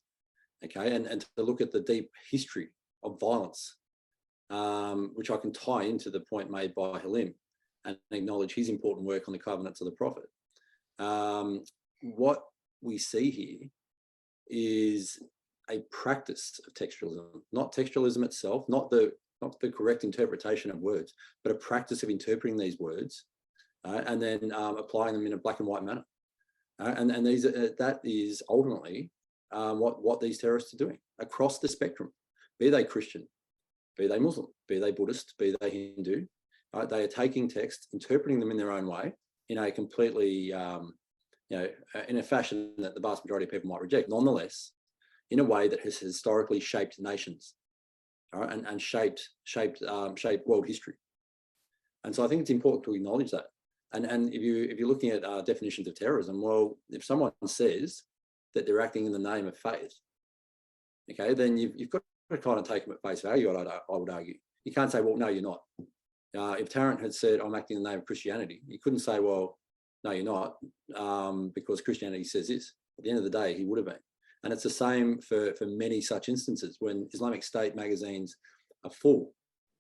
okay, and to look at the deep history of violence, which I can tie into the point made by Halim and acknowledge his important work on the covenants of the Prophet. What we see here is a practice of textualism, not textualism itself, not the correct interpretation of words, but a practice of interpreting these words and then applying them in a black and white manner. And these that is ultimately what these terrorists are doing across the spectrum, be they Christian, be they Muslim, be they Buddhist, be they Hindu. They are taking texts, interpreting them in their own way, in a completely, in a fashion that the vast majority of people might reject. Nonetheless, in a way that has historically shaped nations, and shaped world history. And so I think it's important to acknowledge that. And if you're looking at definitions of terrorism, well, if someone says that they're acting in the name of faith, okay, then you've got to kind of take them at face value. I would argue. You can't say, well, no, you're not. If Tarrant had said, I'm acting in the name of Christianity, you couldn't say, well, no, you're not, because Christianity says this. At the end of the day, he would have been. And it's the same for many such instances when Islamic State magazines are full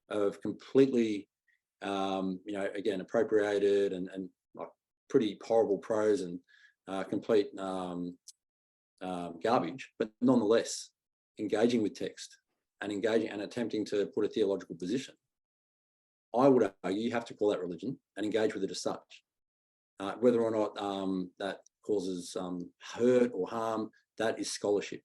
of completely, again, appropriated and like pretty horrible prose and complete garbage, but nonetheless, engaging with text and engaging and attempting to put a theological position. I would argue you have to call that religion and engage with it as such. Whether or not that causes hurt or harm, that is scholarship.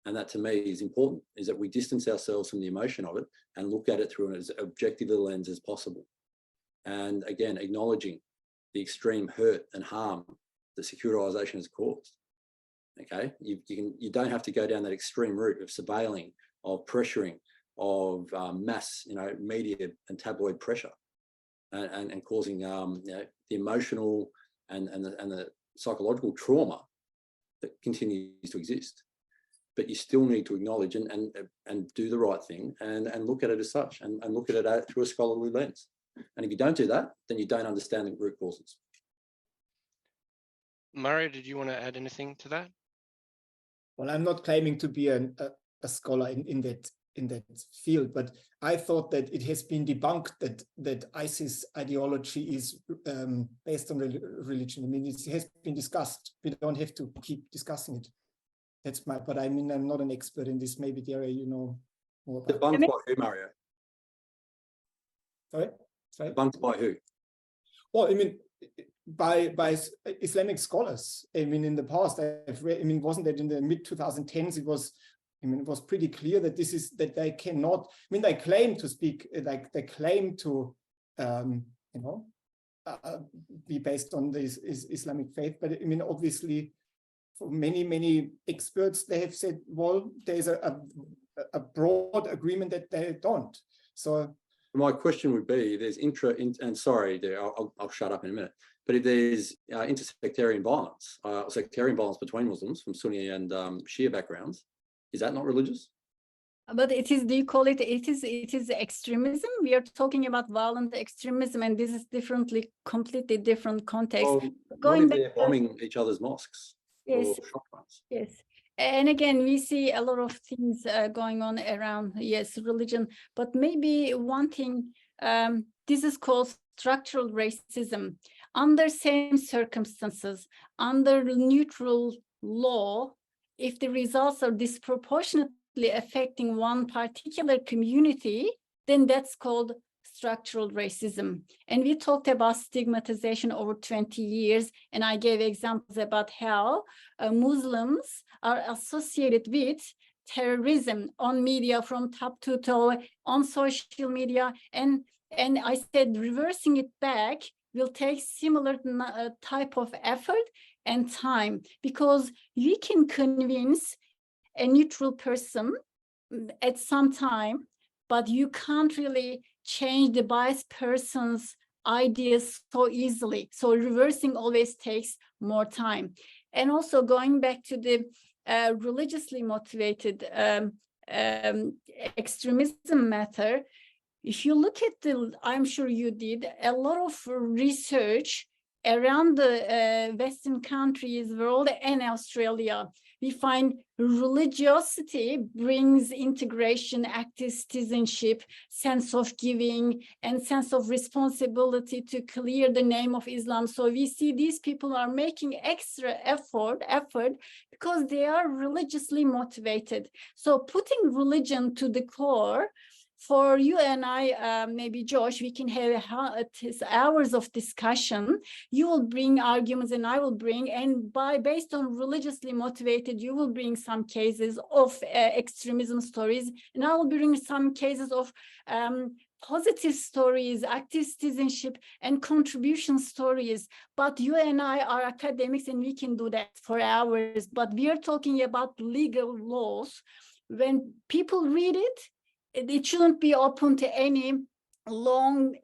And that to me is important, is that we distance ourselves from the emotion of it and look at it through as objective a lens as possible. And again, acknowledging the extreme hurt and harm that securitisation has caused. Okay, you don't have to go down that extreme route of surveilling, of pressuring, of mass, media and tabloid pressure, and causing the emotional and the psychological trauma that continues to exist. But you still need to acknowledge and do the right thing and look at it as such and look at it through a scholarly lens. And if you don't do that, then you don't understand the root causes. Mario, did you want to add anything to that? Well, I'm not claiming to be a scholar in that field, but I thought that it has been debunked that ISIS ideology is based on religion. I mean, it has been discussed. We don't have to keep discussing it. That's but I mean, I'm not an expert in this. Maybe the area you know more about. Debunked by who, Mario? Sorry? Debunked by who? Well, I mean, by Islamic scholars. I mean, in the past, I've read, I mean, wasn't that in the mid-2010s, it was pretty clear that that they cannot, I mean, they claim to speak, like they claim to, be based on this Islamic faith. But I mean, obviously, for many experts, they have said, well, there's a broad agreement that they don't. So my question would be, there's and sorry, I'll shut up in a minute, but if there's intersectarian violence, sectarian violence between Muslims from Sunni and Shia backgrounds, is that not religious? But it is, do you call it, it is extremism? We are talking about violent extremism, and this is completely different context. Well, Going what if they're bombing each other's mosques? Yes, or shotguns? yes. And again, we see a lot of things going on around, yes, religion. But maybe one thing, this is called structural racism. Under same circumstances, under neutral law, if the results are disproportionately affecting one particular community, then that's called structural racism. And we talked about stigmatization over 20 years, and I gave examples about how Muslims are associated with terrorism on media from top to toe, on social media, and I said reversing it back will take similar type of effort and time, because you can convince a neutral person at some time, but you can't really change the biased person's ideas so easily. So reversing always takes more time. And also going back to the religiously motivated extremism matter, if you look at I'm sure you did, a lot of research around the Western countries, world and Australia, we find religiosity brings integration, active citizenship, sense of giving, and sense of responsibility to clear the name of Islam. So we see these people are making extra effort because they are religiously motivated. So putting religion to the core for you and I, maybe Josh, we can have hours of discussion. You will bring arguments and I will bring, and based on religiously motivated, you will bring some cases of extremism stories, and I will bring some cases of positive stories, active citizenship, and contribution stories. But you and I are academics and we can do that for hours, but we are talking about legal laws. When people read it, it shouldn't be open to any long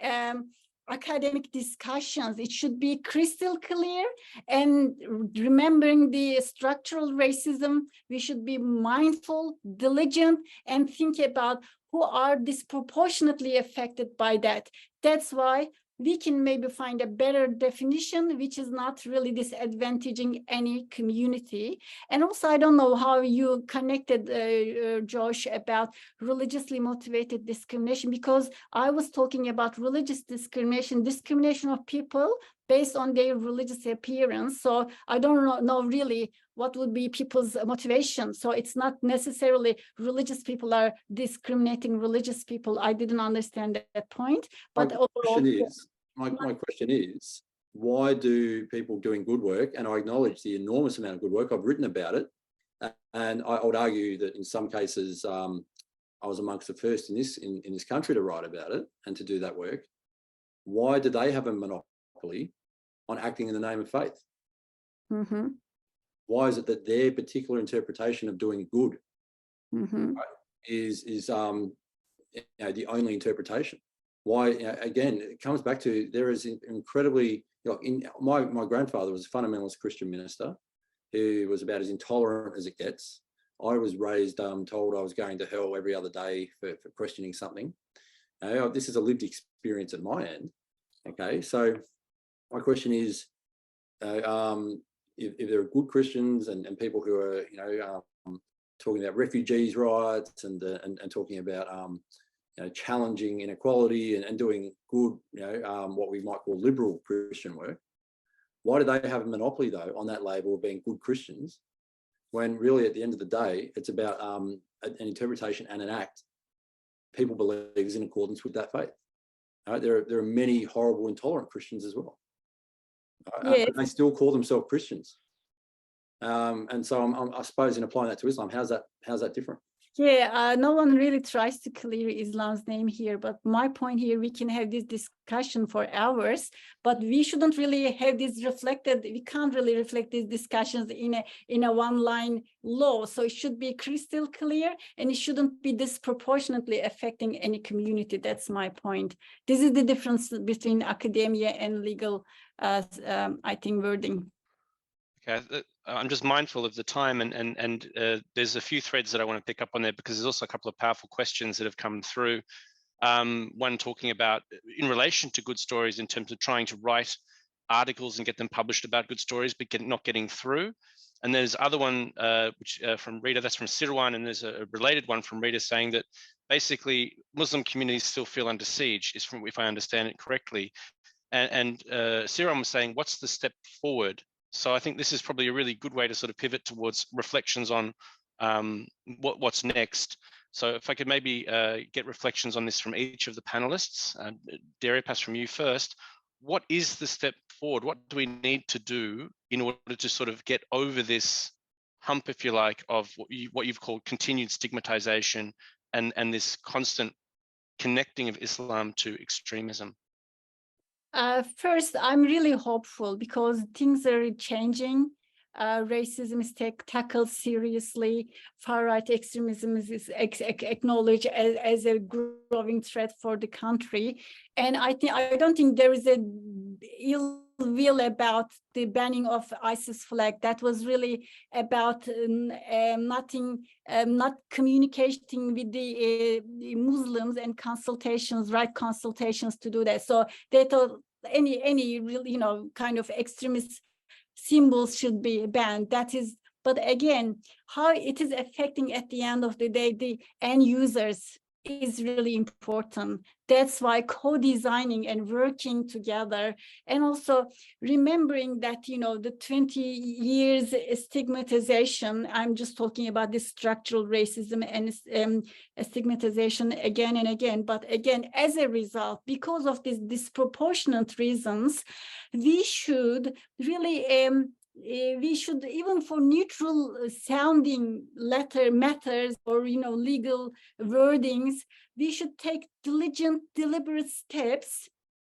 academic discussions. It should be crystal clear, and remembering the structural racism, we should be mindful, diligent, and think about who are disproportionately affected by that. That's why we can maybe find a better definition, which is not really disadvantaging any community. And also, I don't know how you connected, Josh, about religiously motivated discrimination, because I was talking about religious discrimination, discrimination of people based on their religious appearance. So I don't know really what would be people's motivation. So it's not necessarily religious people are discriminating religious people. I didn't understand that point. But my question is, why do people doing good work, and I acknowledge the enormous amount of good work, I've written about it, and I would argue that in some cases I was amongst the first in this country to write about it and to do that work. Why do they have a monopoly on acting in the name of faith? Mm-hmm. Why is it that their particular interpretation of doing good mm-hmm. is the only interpretation? Why, again, it comes back to, there is incredibly, my grandfather was a fundamentalist Christian minister who was about as intolerant as it gets. I was raised told I was going to hell every other day for questioning something. This is a lived experience at my end. Okay, so my question is, if there are good Christians and people who are, talking about refugees' rights and talking about challenging inequality and doing good, what we might call liberal Christian work, why do they have a monopoly though on that label of being good Christians, when really at the end of the day it's about an interpretation and an act people believe is in accordance with that faith? There are many horrible, intolerant Christians as well. Yes. They still call themselves Christians. And so I suppose in applying that to Islam, how's that different? Yeah, no one really tries to clear Islam's name here, but my point here, we can have this discussion for hours, but we shouldn't really have this reflected. We can't really reflect these discussions in a one-line law. So it should be crystal clear, and it shouldn't be disproportionately affecting any community. That's my point. This is the difference between academia and legal, I think, wording. Okay, I'm just mindful of the time, and there's a few threads that I want to pick up on there, because there's also a couple of powerful questions that have come through. One talking about in relation to good stories in terms of trying to write articles and get them published about good stories, but not getting through. And there's other one which from Rita, that's from Sirwan, and there's a related one from Rita saying that basically Muslim communities still feel under siege, if I understand it correctly. And Sirwan was saying, what's the step forward? So I think this is probably a really good way to sort of pivot towards reflections on what's next. So if I could maybe get reflections on this from each of the panelists. Dariupas, from you first. What is the step forward? What do we need to do in order to sort of get over this hump, if you like, of what you've called continued stigmatization and this constant connecting of Islam to extremism? First, I'm really hopeful because things are changing. Racism is tackled seriously. Far-right extremism is acknowledged as a growing threat for the country. And I don't think there is a ill will about the banning of ISIS flag. That was really about not communicating with the Muslims and consultations, right consultations to do that. So they thought any real, kind of extremist symbols should be banned. That is, but again, how it is affecting at the end of the day the end users is really important. That's why co-designing and working together, and also remembering that, you know, the 20 years stigmatization, I'm just talking about this structural racism and stigmatization again and again, but again, as a result, because of these disproportionate reasons, we should really we should, even for neutral sounding matters or, you know, legal wordings, we should take diligent, deliberate steps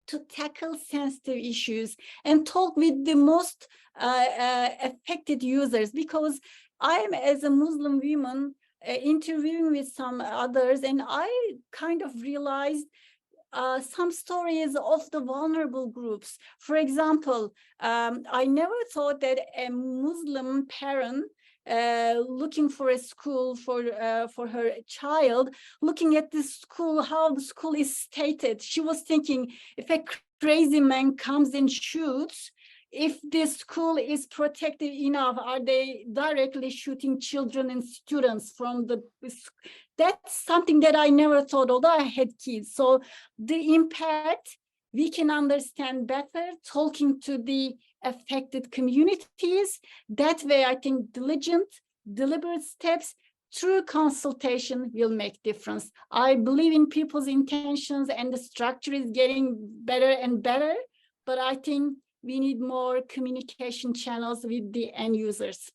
to tackle sensitive issues and talk with the most affected users. Because I'm, as a Muslim woman, interviewing with some others, and I kind of realized some stories of the vulnerable groups. For example, I never thought that a Muslim parent looking for a school for her child, looking at the school, how the school is stated, she was thinking, if a crazy man comes and shoots, if this school is protected enough, are they directly shooting children and students from the school? That's something that I never thought, although I had kids. So the impact we can understand better talking to the affected communities. That way, I think diligent, deliberate steps through consultation will make difference. I believe in people's intentions, and the structure is getting better and better, but I think we need more communication channels with the end users.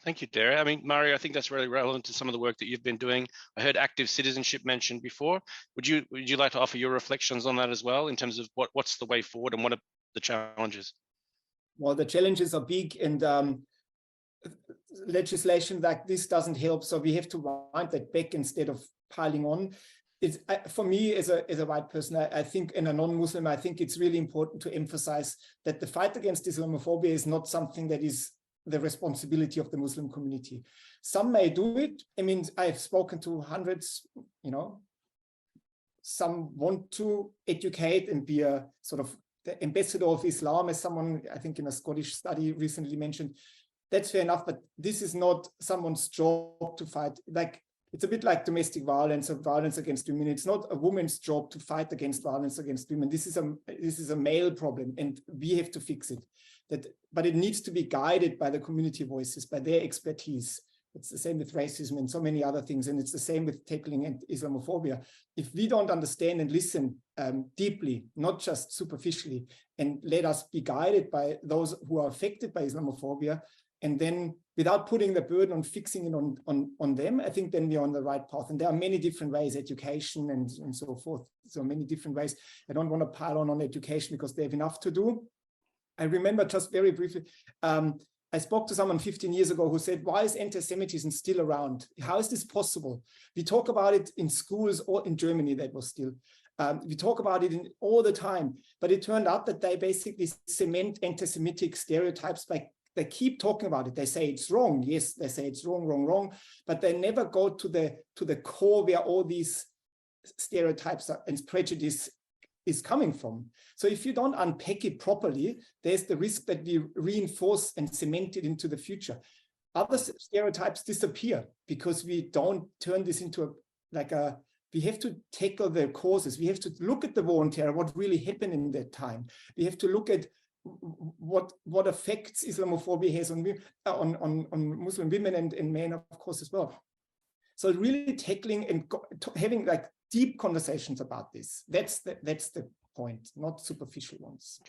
Thank you, Dara. I mean, Mario, I think that's really relevant to some of the work that you've been doing. I heard active citizenship mentioned before. Would you like to offer your reflections on that as well, in terms of what's the way forward and what are the challenges? Well, the challenges are big, and legislation like this doesn't help. So we have to wind that back instead of piling on. It's, for me, as a white person, I think, and a non-Muslim, I think it's really important to emphasize that the fight against Islamophobia is not something that is the responsibility of the Muslim community. Some may do it. I mean, I've spoken to hundreds, you know, some want to educate and be a sort of the ambassador of Islam, as someone, I think in a Scottish study recently mentioned. That's fair enough, but this is not someone's job to fight. Like, it's a bit like domestic violence or violence against women. It's not a woman's job to fight against violence against women. This is a male problem, and we have to fix it. But it needs to be guided by the community voices, by their expertise. It's the same with racism and so many other things, and it's the same with tackling Islamophobia. If we don't understand and listen deeply, not just superficially, and let us be guided by those who are affected by Islamophobia, and then without putting the burden on fixing it on them, I think then we're on the right path. And there are many different ways, education and so forth. So many different ways. I don't want to pile on education because they have enough to do. I remember, just very briefly, I spoke to someone 15 years ago who said, why is anti-Semitism still around? How is this possible? We talk about it in schools, or in Germany, that was still. We talk about it all the time, but it turned out that they basically cement anti-Semitic stereotypes by they keep talking about it. They say it's wrong. Yes, they say it's wrong, but they never go to the core where all these stereotypes and prejudice is coming from. So if you don't unpack it properly, there's the risk that we reinforce and cement it into the future. Other stereotypes disappear because we don't turn this into we have to tackle the causes. We have to look at the war on terror, what really happened in that time. We have to look at what effects Islamophobia has on Muslim women and men, of course, as well. So really tackling and having like deep conversations about this. That's the point, not superficial ones.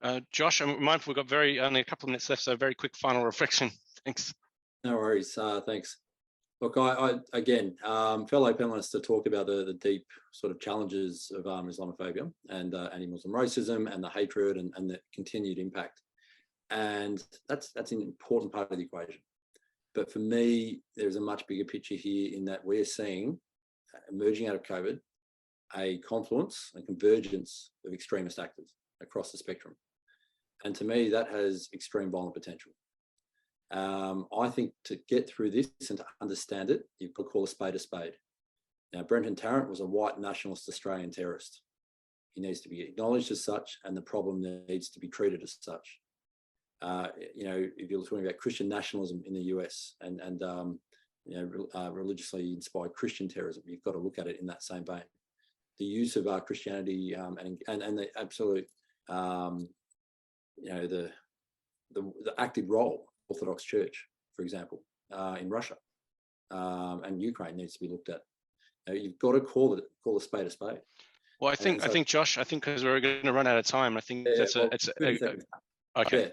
Okay. Josh, I'm mindful we've got only a couple of minutes left, so very quick final reflection. Thanks. No worries. Thanks. Look, I again, fellow panelists to talk about the deep sort of challenges of Islamophobia and anti-Muslim racism and the hatred and the continued impact. And that's an important part of the equation. But for me, there's a much bigger picture here in that we're seeing, emerging out of COVID, a confluence, a convergence of extremist actors across the spectrum. And to me, that has extreme violent potential. I think to get through this and to understand it, you could call a spade a spade. Now, Brenton Tarrant was a white nationalist Australian terrorist. He needs to be acknowledged as such, and the problem needs to be treated as such. You know, if you're talking about Christian nationalism in the US and religiously inspired Christian terrorism. You've got to look at it in that same vein. The use of Christianity and the absolute, the active role of Orthodox Church, for example, in Russia and Ukraine needs to be looked at. You've got to call a spade a spade. Well, I think Josh, because we're going to run out of time, I think okay.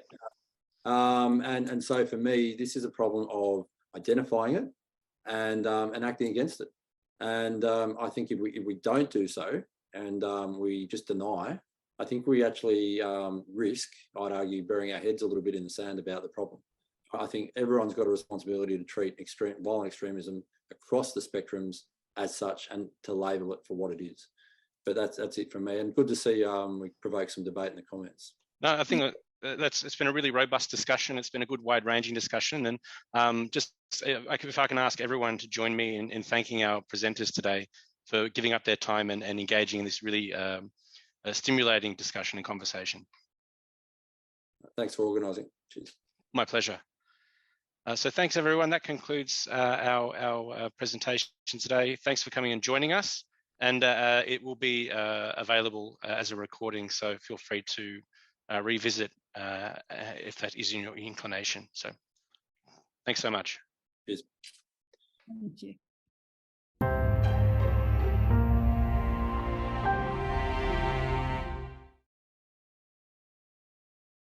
Yeah. And so for me, this is a problem of identifying it and acting against it. And I think if we don't do so and we just deny, I think we actually risk, I'd argue, burying our heads a little bit in the sand about the problem. I think everyone's got a responsibility to treat violent extremism across the spectrums as such and to label it for what it is. But that's it from me. And good to see we provoke some debate in the comments. No, I think it's been a really robust discussion. It's been a good wide-ranging discussion. And if I can ask everyone to join me in thanking our presenters today for giving up their time and engaging in this really stimulating discussion and conversation. Thanks for organising. Cheers. My pleasure. So thanks, everyone. That concludes our presentation today. Thanks for coming and joining us. And it will be available as a recording, so feel free to revisit if that is in your inclination. So thanks so much. Cheers. Thank you.